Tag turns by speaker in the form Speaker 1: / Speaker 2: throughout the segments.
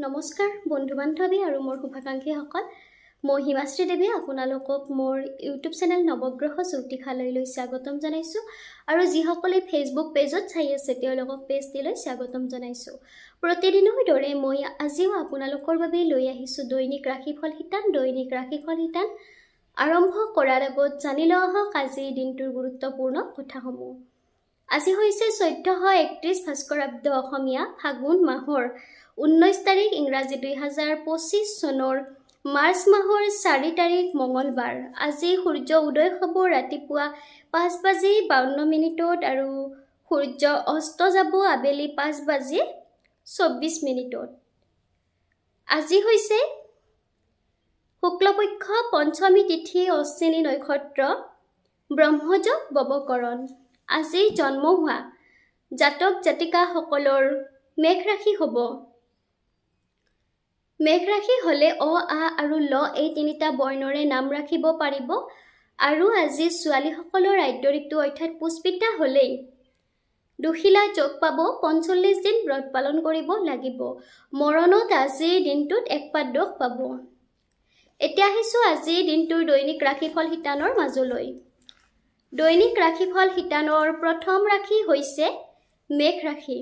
Speaker 1: নমস্কাৰ বন্ধু বান্ধৱী আৰু মোৰ শুভাকাংক্ষীসকল মই হিমাশ্ৰী দেৱী আপোনালোকক মোৰ ইউটিউব চেনেল নৱগ্ৰহ জ্যোতিষালয়লৈ স্বাগতম জনাইছো আৰু যিসকলে ফেচবুক পেজত চাই আছে তেওঁলোকক পেজটিলৈ স্বাগতম জনাইছো প্ৰতিদিনৰ দৰে মই আজিও আপোনালোকৰ বাবে লৈ আহিছো দৈনিক ৰাশিফল হিতান আৰম্ভ কৰাৰ আগত জানি লওঁ আহক আজিৰ দিনটোৰ গুৰুত্বপূৰ্ণ কথাসমূহ আজি হৈছে 1431 ভাস্কৰাব্দ অসমীয়া ফাগুন মাহৰ 19 তাৰিখ ইংৰাজী 2025 চনৰ মাৰ্চ মাহৰ 4 তাৰিখ মঙ্গলবাৰ আজি সূৰ্য উদয় হ'ব ৰাতিপুৱা 5:52 আৰু সূৰ্য অস্ত যাব আবেলি 5:24 আজি হৈছে শুক্লপক্ষ পঞ্চমী তিথি অশ্বিনী নক্ষত্ৰ ব্ৰহ্মযোগ ববকৰণ আজি জন্ম হোৱা জাতক জাতিকাসকলৰ মেঘ ৰাশি হ'ব মেঘ ৰাশি হলে অ আ আৰু ল এই তিনিটা বৰ্ণৰে নাম ৰাখিব পাৰিব আৰু আজি ছোৱালীসকলৰ আদ্য ঋতু অৰ্থাৎ পুষ্পিতা হলেই দুখিলা যোগ পাব 45 দিন ব্ৰত পালন কৰিব লাগিব মৰণত আজিৰ দিনটোত একপাত দোষ পাব এতিয়া আহিছো আজিৰ দিনটোৰ দৈনিক ৰাশিফল হিতানৰ মাজলৈ দৈনিক ৰাশিফল হিতানৰ প্ৰথম ৰাশি হৈছে মেঘ ৰাশি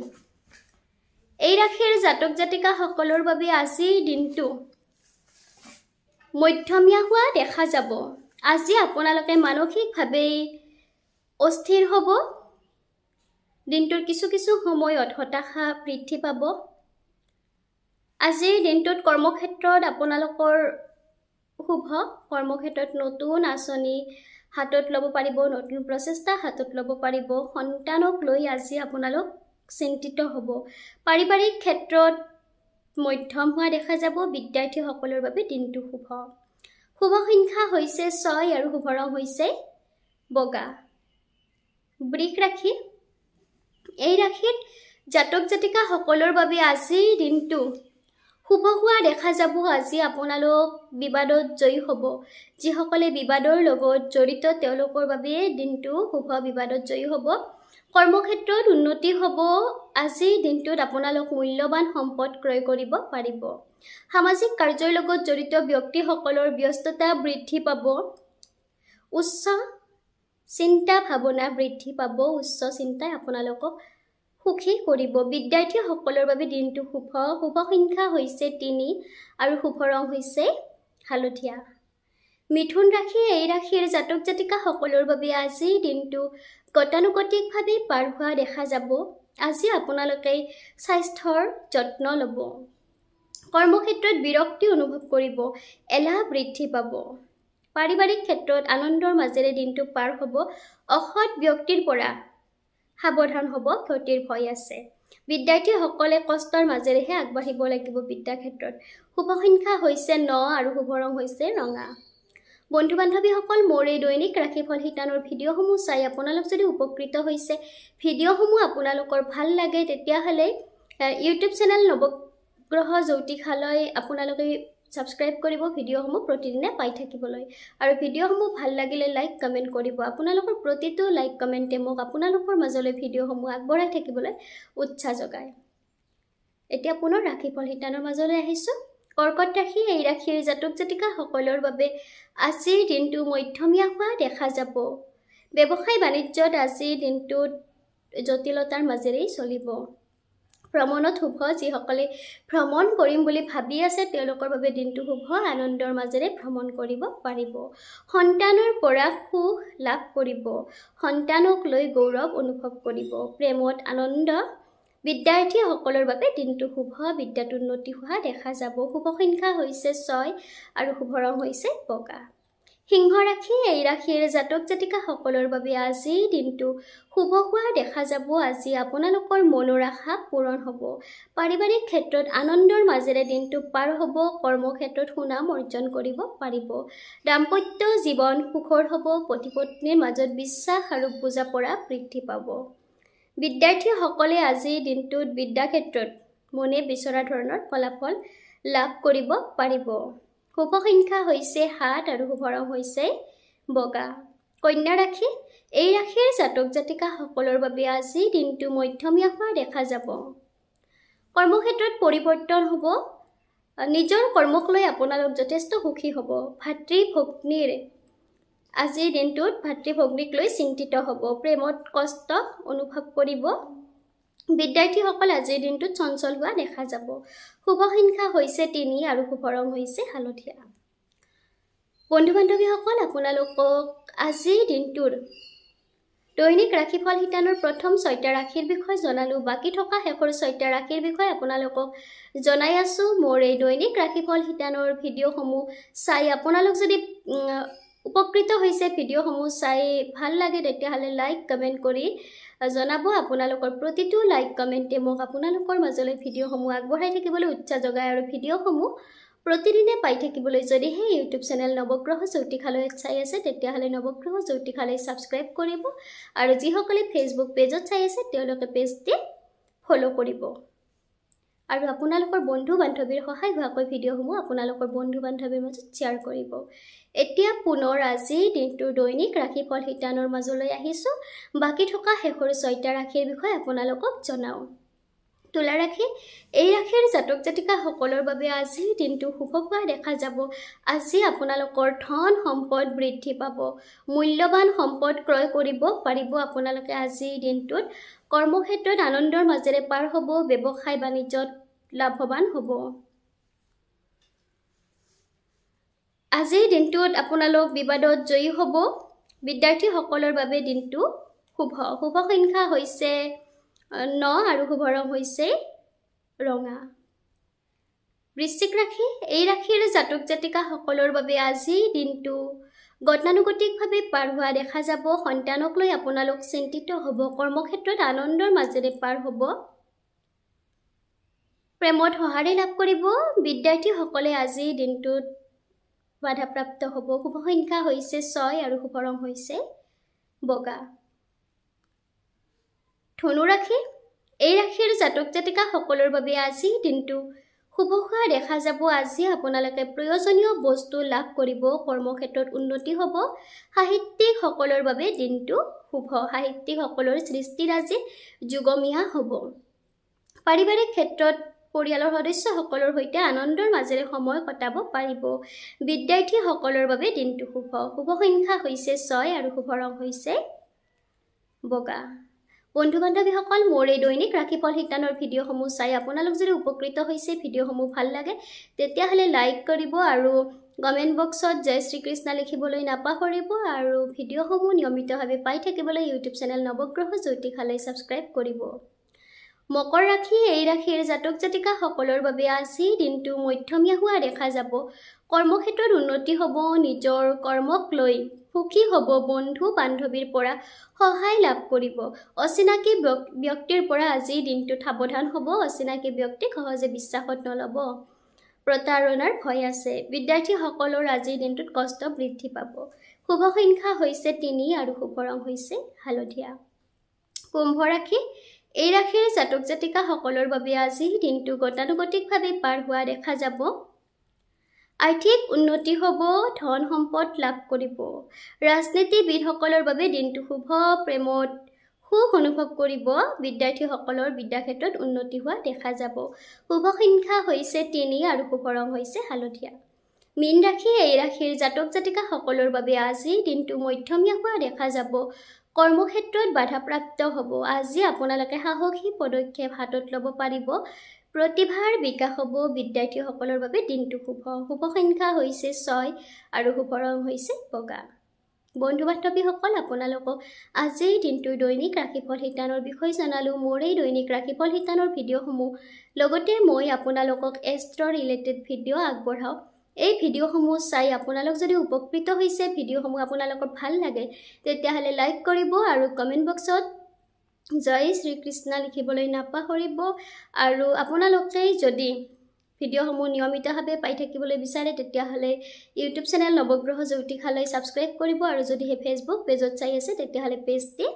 Speaker 1: এই ৰাশিৰ জাতক জাতিকাসকলৰ বাবে আজিৰ দিনটো মধ্যমীয়া হোৱা দেখা যাব আজি আপোনালোকে মানসিকভাৱে অস্থিৰ হ'ব দিনটোৰ কিছু সময়ত হতাশা বৃদ্ধি পাব আজিৰ দিনটোত কৰ্মক্ষেত্ৰত আপোনালোকৰ শুভ কৰ্মক্ষেত্ৰত নতুন আঁচনি হাতত ল'ব পাৰিব নতুন প্ৰচেষ্টা হাতত ল'ব পাৰিব সন্তানক লৈ আজি আপোনালোক চিন্তিত হ'ব পাৰিবাৰিক ক্ষেত্ৰত মধ্যম হোৱা দেখা যাব বিদ্যাৰ্থীসকলৰ বাবে দিনটো শুভ সংখ্যা হৈছে 6 আৰু শুভ ৰং হৈছে বগা বৃষ ৰাশি এই ৰাশিত জাতক জাতিকাসকলৰ বাবে আজিৰ দিনটো শুভ হোৱা দেখা যাব আজি আপোনালোক বিবাদত জয়ী হ'ব যিসকলে বিবাদৰ লগত জড়িত তেওঁলোকৰ বাবে দিনটো শুভ বিবাদত জয়ী হ'ব কৰ্মক্ষেত্ৰত উন্নতি হ'ব আজিৰ দিনটোত আপোনালোক মূল্যৱান সম্পদ ক্ৰয় কৰিব পাৰিব সামাজিক কাৰ্যৰ লগত জড়িত ব্যক্তিসকলৰ ব্যস্ততা বৃদ্ধি পাব উচ্চ চিন্তা ভাৱনা বৃদ্ধি পাব উচ্চ চিন্তাই আপোনালোকক সুখী কৰিব বিদ্যাৰ্থীসকলৰ বাবে দিনটো শুভ সংখ্যা হৈছে 3 আৰু শুভ ৰং হৈছে হালধীয়া মিথুন ৰাশি এই ৰাশিৰ জাতক জাতিকাসকলৰ বাবে আজিৰ দিনটো গতানুগতিকভাৱে পাৰ হোৱা দেখা যাব আজি আপোনালোকে স্বাস্থ্যৰ যত্ন ল'ব কৰ্মক্ষেত্ৰত বিৰক্তি অনুভৱ কৰিব এলাহ বৃদ্ধি পাব পাৰিবাৰিক ক্ষেত্ৰত আনন্দৰ মাজেৰে দিনটো পাৰ হ'ব অসৎ ব্যক্তিৰ পৰা সাৱধান হ'ব ক্ষতিৰ ভয় আছে বিদ্যাৰ্থীসকলে কষ্টৰ মাজেৰেহে আগবাঢ়িব লাগিব বিদ্যা ক্ষেত্ৰত শুভ সংখ্যা হৈছে 9 আৰু শুভ ৰং হৈছে ৰঙা বন্ধু বান্ধৱীসকল মোৰ এই দৈনিক ৰাশিফল হিতানৰ ভিডিঅ'সমূহ চাই আপোনালোক যদি উপকৃত হৈছে ভিডিঅ'সমূহ আপোনালোকৰ ভাল লাগে তেতিয়াহ'লে ইউটিউব চেনেল নৱগ্ৰহ জ্যোতিষালয় আপোনালোকে সাবস্ক্ৰাইব কৰিব ভিডিঅ'সমূহ প্ৰতিদিনে পাই থাকিবলৈ আৰু ভিডিঅ'সমূহ ভাল লাগিলে লাইক কমেন্ট কৰিব আপোনালোকৰ প্ৰতিটো লাইক কমেন্টে মোক আপোনালোকৰ মাজলৈ ভিডিঅ'সমূহ আগবঢ়াই থাকিবলৈ উৎসাহ যোগায় এতিয়া পুনৰ ৰাশিফল হিতানৰ মাজলৈ আহিছো কৰ্কট ৰাশি এই ৰাশিৰ জাতক জাতিকাসকলৰ বাবে আজিৰ দিনটো মধ্যমীয়া হোৱা দেখা যাব ব্যৱসায় বাণিজ্যত আজিৰ দিনটোত জটিলতাৰ মাজেৰেই চলিব ভ্ৰমণত শুভ যিসকলে ভ্ৰমণ কৰিম বুলি ভাবি আছে তেওঁলোকৰ বাবে দিনটো শুভ আনন্দৰ মাজেৰে ভ্ৰমণ কৰিব পাৰিব সন্তানৰ পৰা সুখ লাভ কৰিব সন্তানক লৈ গৌৰৱ অনুভৱ কৰিব প্ৰেমত আনন্দ বিদ্যাৰ্থীসকলৰ বাবে দিনটো শুভ বিদ্যাত উন্নতি হোৱা দেখা যাব শুভ সংখ্যা হৈছে 6 আৰু শুভ ৰং হৈছে বগা সিংহ ৰাশি এই ৰাশিৰ জাতক জাতিকাসকলৰ বাবে আজিৰ দিনটো শুভ হোৱা দেখা যাব আজি আপোনালোকৰ মনৰ আশা পূৰণ হ'ব পাৰিবাৰিক ক্ষেত্ৰত আনন্দৰ মাজেৰে দিনটো পাৰ হ'ব কৰ্মক্ষেত্ৰত সুনাম অৰ্জন কৰিব পাৰিব দাম্পত্য জীৱন সুখৰ হ'ব পতি পত্নীৰ মাজত বিশ্বাস আৰু বুজাপৰা বৃদ্ধি পাব বিদ্যাৰ্থীসকলে আজিৰ দিনটোত বিদ্যা ক্ষেত্ৰত মনে বিচৰা ধৰণৰ ফলাফল লাভ কৰিব পাৰিব শুভ সংখ্যা হৈছে 7 আৰু শুভ ৰং হৈছে বগা কন্যা ৰাশি এই ৰাশিৰ জাতক জাতিকাসকলৰ বাবে আজি দিনটো মধ্যমীয়া হোৱা দেখা যাব কৰ্মক্ষেত্ৰত পৰিৱৰ্তন হ'ব নিজৰ কৰ্মক লৈ আপোনালোক যথেষ্ট সুখী হ'ব ভাতৃ ভগ্নীৰ আজিৰ দিনটোত ভাতৃ ভগ্নীক লৈ চিন্তিত হ'ব প্ৰেমত কষ্ট অনুভৱ কৰিব বিদ্যাৰ্থীসকল আজিৰ দিনটোত চঞ্চল হোৱা দেখা যাব শুভ সংখ্যা হৈছে 3 আৰু শুভ ৰং হৈছে হালধীয়া বন্ধু বান্ধৱীসকল আপোনালোকক আজিৰ দিনটোৰ দৈনিক ৰাশিফল শিতানৰ প্ৰথম 6টা ৰাশিৰ বিষয়ে জনালো বাকি থকা শেষৰ 6টা ৰাশিৰ বিষয়ে আপোনালোকক জনাই আছো মোৰ এই দৈনিক ৰাশিফল শিতানৰ ভিডিঅ'সমূহ চাই আপোনালোক যদি উপকৃত হৈছে ভিডিঅ'সমূহ চাই ভাল লাগে তেতিয়াহলে লাইক কমেন্ট কৰি জনাব আপোনালোকৰ প্ৰতিটো লাইক কমেন্টে মোক আপোনালোকৰ মাজলৈ ভিডিঅ'সমূহ আগবঢ়াই থাকিবলৈ উৎসাহ যোগায় আৰু ভিডিঅ'সমূহ প্ৰতিদিনে পাই থাকিবলৈ যদি হে ইউটিউব চেনেল নৱগ্ৰহ জ্যোতিষালয় চাই আছে তেতিয়াহলে নৱগ্ৰহ জ্যোতিষালয় সাবস্ক্ৰাইব কৰিব আৰু যিসকলে ফেসবুক পেজত চাই আছে তেওঁলোকে পেজটি ফলো কৰিব আৰু আপোনালোকৰ বন্ধু বান্ধৱীৰ সহায় হোৱাকৈ ভিডিঅ'সমূহ আপোনালোকৰ বন্ধু বান্ধৱীৰ মাজত শ্বেয়াৰ কৰিব এতিয়া পুনৰ আজি দিনটোৰ দৈনিক ৰাশিফল শিতানৰ মাজলৈ আহিছো বাকি থকা শেষৰ 6টা ৰাশিৰ বিষয়ে আপোনালোকক জনাও তুলা ৰাশি এই ৰাশিৰ জাতক জাতিকা সকলৰ বাবে আজি দিনটো শুভ হোৱা দেখা যাব আজি আপোনালোকৰ ধন সম্পদ বৃদ্ধি পাব মূল্যৱান সম্পদ ক্ৰয় কৰিব পাৰিব আপোনালোকে আজি দিনটোত কৰ্মক্ষেত্ৰত আনন্দৰ মাজেৰে পাৰ হ'ব ব্যৱসায় বাণিজ্যত লাভৱান হ'ব আজিৰ দিনটোত আপোনালোক বিবাদত জয়ী হ'ব বিদ্যাৰ্থী সকলৰ বাবে দিনটো শুভ সংখ্যা হৈছে 9 আৰু শুভ ৰং হৈছে ৰঙা বৃশ্চিক ৰাশি এই ৰাশিৰ জাতক জাতিকা সকলৰ বাবে আজি দিনটো গতানুগতিকভাৱে পাৰ হোৱা দেখা যাব সন্তানক লৈ আপোনালোক চিন্তিত হ'ব কৰ্মক্ষেত্ৰত আনন্দৰ মাজেৰে পাৰ হ'ব প্ৰেমত সহাৰি লাভ কৰিব বিদ্যাৰ্থী সকলে আজি দিনটোত বাধাপ্ৰাপ্ত হ'ব শুভ সংখ্যা হৈছে 6 আৰু শুভ ৰং হৈছে বগা ধনু ৰাশি এই ৰাশিৰ জাতক জাতিকা সকলৰ বাবে আজি দিনটো শুভ হোৱা দেখা যাব আজি আপোনালোকে প্ৰয়োজনীয় বস্তু লাভ কৰিব কৰ্মক্ষেত্ৰত উন্নতি হ'ব সাহিত্যিক সকলৰ বাবে দিনটো শুভ সাহিত্যিক সকলৰ সৃষ্টিৰাজি যুগমীয়া হ'ব পাৰিবাৰিক ক্ষেত্ৰত পৰিয়ালৰ সদস্যসকলৰ সৈতে আনন্দৰ মাজেৰে সময় কটাব পাৰিব বিদ্যাৰ্থী সকলৰ বাবে দিনটো শুভ সংখ্যা হৈছে 6 আৰু শুভ ৰং হৈছে বগা বন্ধু বান্ধৱীসকল মোৰ এই দৈনিক ৰাশিফল শিতানৰ ভিডিঅ'সমূহ চাই আপোনালোক যদি উপকৃত হৈছে ভিডিঅ'সমূহ ভাল লাগে তেতিয়াহলে লাইক কৰিব আৰু কমেন্ট বক্সত জয় শ্ৰী কৃষ্ণ লিখিবলৈ নাপাহৰিব আৰু ভিডিঅ'সমূহ নিয়মিতভাৱে পাই থাকিবলৈ ইউটিউব চেনেল নৱগ্ৰহ জ্যোতিষালয় সাবস্ক্ৰাইব কৰিব মকৰ ৰাশি এই ৰাশিৰ জাতক জাতিকা সকলৰ বাবে আজি দিনটো মধ্যমীয়া হোৱা দেখা যাব কৰ্মক্ষেত্ৰত উন্নতি হ'ব নিজৰ কৰ্মক লৈ সুখী হ'ব বন্ধু বান্ধৱীৰ পৰা সহায় লাভ কৰিব অচিনাকি ব্যক্তিৰ পৰা আজি দিনটো সাৱধান হ'ব অচিনাকি ব্যক্তিক সহজে বিশ্বাসত নলব প্ৰতাৰণাৰ ভয় আছে বিদ্যাৰ্থী সকলৰ আজি দিনটোত কষ্ট বৃদ্ধি পাব শুভ সংখ্যা হৈছে 3 আৰু শুভ ৰং হৈছে হালধীয়া কুম্ভ ৰাশি এই ৰাশিৰ জাতক জাতিকা সকলৰ বাবে আজি দিনটো গতানুগতিকভাৱে পাৰ হোৱা দেখা যাব আৰ্থিক উন্নতি হ'ব ধন সম্পদ লাভ কৰিব ৰাজনীতিবিদ সকলৰ বাবে দিনটো শুভ প্ৰেমত সুখ অনুভৱ কৰিব বিদ্যাৰ্থী সকলৰ বিদ্যাক্ষেত্ৰত উন্নতি হোৱা দেখা যাব শুভ সংখ্যা হৈছে 3 আৰু শুভ ৰং হৈছে হালধীয়া মীন ৰাশি এই ৰাশিৰ জাতক জাতিকা সকলৰ বাবে আজি দিনটো মধ্যমীয়া হোৱা দেখা যাব কৰ্মক্ষেত্ৰত বাধাপ্ৰাপ্ত হ'ব আজি আপোনালোকে সাহসী পদক্ষেপ হাতত ল'ব পাৰিব প্ৰতিভাৰ বিকাশ হ'ব বিদ্যাৰ্থী সকলৰ বাবে দিনটো শুভ সংখ্যা হৈছে 6 আৰু শুভ ৰং হৈছে বগা বন্ধু বান্ধৱীসকল আপোনালোকক আজিৰ দিনটোৰ দৈনিক ৰাশিফল শিতানৰ বিষয়ে জনালো মোৰ এই দৈনিক ৰাশিফল শিতানৰ ভিডিঅ'সমূহ লগতে মই আপোনালোকক এষ্ট্ৰ ৰিলেটেড ভিডিঅ' আগবঢ়াও এই ভিডিঅ'সমূহ চাই আপোনালোক যদি উপকৃত হৈছে ভিডিঅ'সমূহ আপোনালোকৰ ভাল লাগে তেতিয়াহলে লাইক কৰিব আৰু কমেন্ট বক্সত জয় শ্ৰী কৃষ্ণ লিখিবলৈ নাপাহৰিব আৰু আপোনালোকে যদি ভিডিঅ'সমূহ নিয়মিতভাৱে পাই থাকিবলৈ বিচাৰে তেতিয়াহলে ইউটিউব চেনেল নৱগ্ৰহ জ্যোতিষালয় সাবস্ক্ৰাইব কৰিব আৰু যদি ফেসবুক পেজত চাই আছে তেতিয়াহলে পেজটি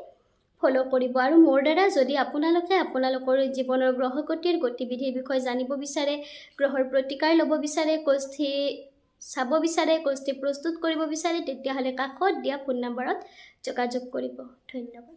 Speaker 1: ফলো কৰিব আৰু মোৰ দ্বাৰা যদি আপোনালোকে আপোনালোকৰ জীৱনৰ গ্ৰহগতিৰ গতিবিধিৰ বিষয়ে জানিব বিচাৰে গ্ৰহৰ প্ৰতিকাৰ ল'ব বিচাৰে কোষ্ঠী চাব বিচাৰে কোষ্ঠী প্ৰস্তুত কৰিব বিচাৰে তেতিয়াহলে কাষত দিয়া ফোন নম্বৰত যোগাযোগ কৰিব ধন্যবাদ